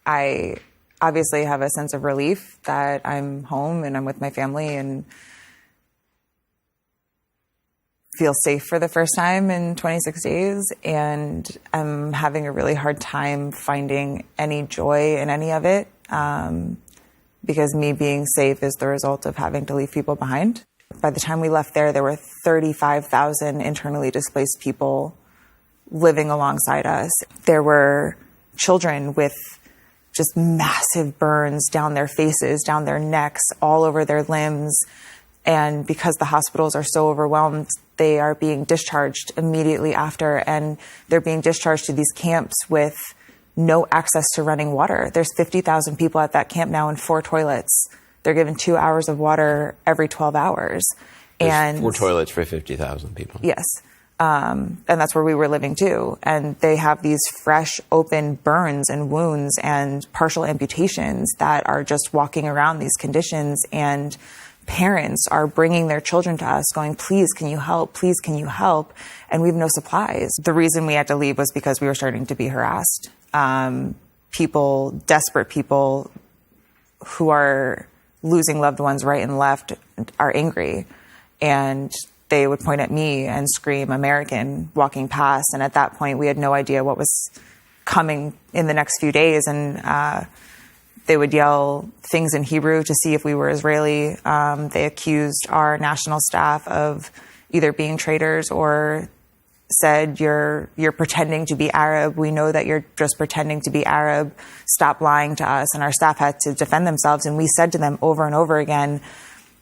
I obviously have a sense of relief that I'm home and I'm with my family and feel safe for the first time in 26 days. And I'm having a really hard time finding any joy in any of it, because me being safe is the result of having to leave people behind. By the time we left there were 35,000 internally displaced people living alongside us. There were children with just massive burns down their faces, down their necks, all over their limbs. And because the hospitals are so overwhelmed, they are being discharged immediately after, and they're being discharged to these camps with no access to running water. There's 50,000 people at that camp now in 4 toilets. They're given 2 hours of water every 12 hours. There's 4 toilets for 50,000 people. Yes. And that's where we were living too. And they have these fresh, open burns and wounds and partial amputations that are just walking around these conditions. And parents are bringing their children to us going, please, can you help? Please, can you help? And we have no supplies. The reason we had to leave was because we were starting to be harassed. People, desperate people who are losing loved ones right and left are angry. And they would point at me and scream American walking past. And at that point, we had no idea what was coming in the next few days. And they would yell things in Hebrew to see if we were Israeli. They accused our national staff of either being traitors or said, you're pretending to be Arab. We know that you're just pretending to be Arab. Stop lying to us. And our staff had to defend themselves. And we said to them over and over again,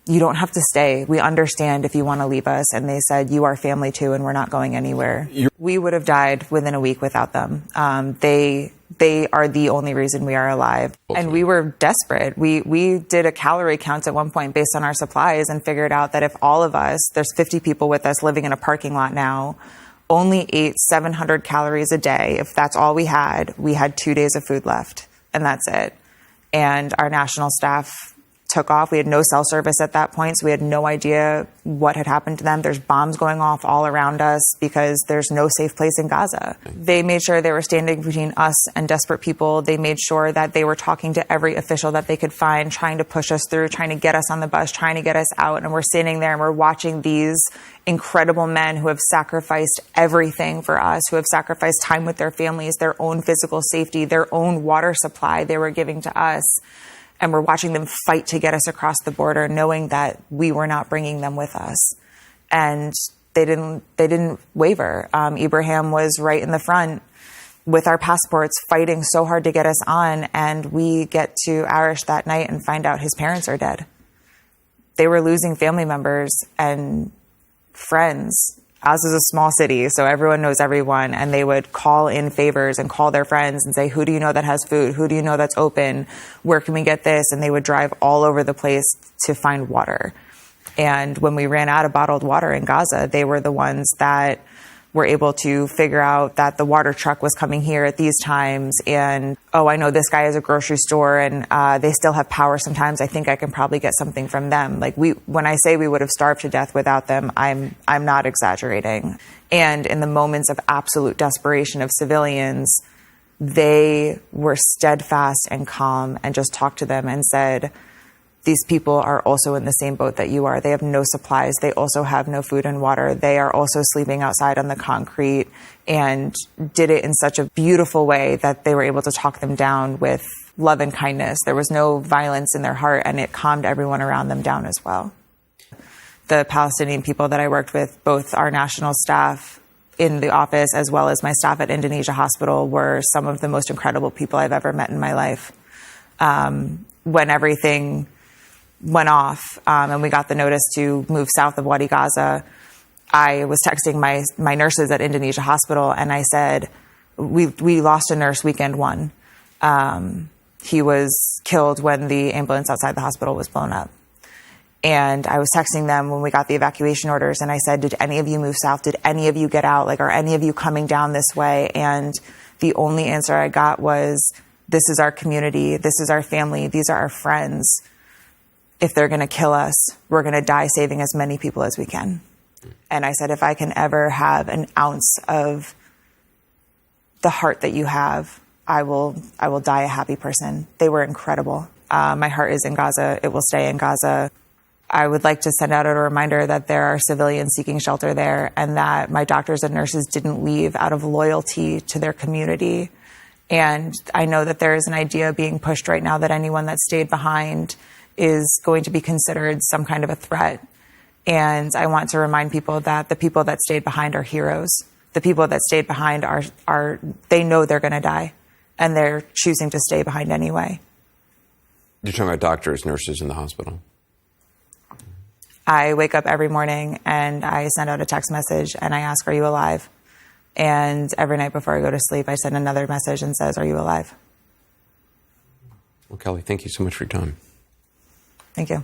you don't have to stay. We understand if you want to leave us. And they said, you are family too, and we're not going anywhere. We would have died within a week without them. They are the only reason we are alive. And we were desperate. We did a calorie count at one point based on our supplies and figured out that if all of us, there's 50 people with us living in a parking lot now, only ate 700 calories a day. If that's all we had 2 days of food left, and that's it. And our national staff took off. We had no cell service at that point, so we had no idea what had happened to them. There's bombs going off all around us because there's no safe place in Gaza. They made sure they were standing between us and desperate people. They made sure that they were talking to every official that they could find, trying to push us through, trying to get us on the bus, trying to get us out. And we're standing there and we're watching these incredible men who have sacrificed everything for us, who have sacrificed time with their families, their own physical safety, their own water supply they were giving to us. And we're watching them fight to get us across the border, knowing that we were not bringing them with us. And they didn't waver. Ibrahim was right in the front with our passports, fighting so hard to get us on. And we get to Arish that night and find out his parents are dead. They were losing family members and friends. Oz is a small city, so everyone knows everyone, and they would call in favors and call their friends and say, who do you know that has food? Who do you know that's open? Where can we get this? And they would drive all over the place to find water. And when we ran out of bottled water in Gaza, they were the ones that were able to figure out that the water truck was coming here at these times. And, oh, I know this guy has a grocery store and they still have power sometimes. I think I can probably get something from them. Like when I say we would have starved to death without them, I'm not exaggerating. And in the moments of absolute desperation of civilians, they were steadfast and calm and just talked to them and said, these people are also in the same boat that you are. They have no supplies. They also have no food and water. They are also sleeping outside on the concrete, and did it in such a beautiful way that they were able to talk them down with love and kindness. There was no violence in their heart, and it calmed everyone around them down as well. The Palestinian people that I worked with, both our national staff in the office as well as my staff at Indonesia Hospital, were some of the most incredible people I've ever met in my life. When everything went off and we got the notice to move south of Wadi Gaza, I was texting my nurses at Indonesia Hospital, and I said, we lost a nurse weekend one. He was killed when the ambulance outside the hospital was blown up. And I was texting them when we got the evacuation orders, and I said, did any of you move south? Did any of you get out? Like, are any of you coming down this way? And the only answer I got was, this is our community. This is our family. These are our friends. If they're going to kill us, we're going to die saving as many people as we can. And I said, if I can ever have an ounce of the heart that you have, I will die a happy person. They were incredible. My heart is in Gaza. It will stay in Gaza. I would like to send out a reminder that there are civilians seeking shelter there, and that my doctors and nurses didn't leave out of loyalty to their community. And I know that there is an idea being pushed right now that anyone that stayed behind is going to be considered some kind of a threat. And I want to remind people that the people that stayed behind are heroes. The people that stayed behind are they know they're going to die, and they're choosing to stay behind anyway. You're talking about doctors, nurses in the hospital? I wake up every morning and I send out a text message and I ask, are you alive? And every night before I go to sleep, I send another message and says, are you alive? Well, Kelly, thank you so much for your time. Thank you.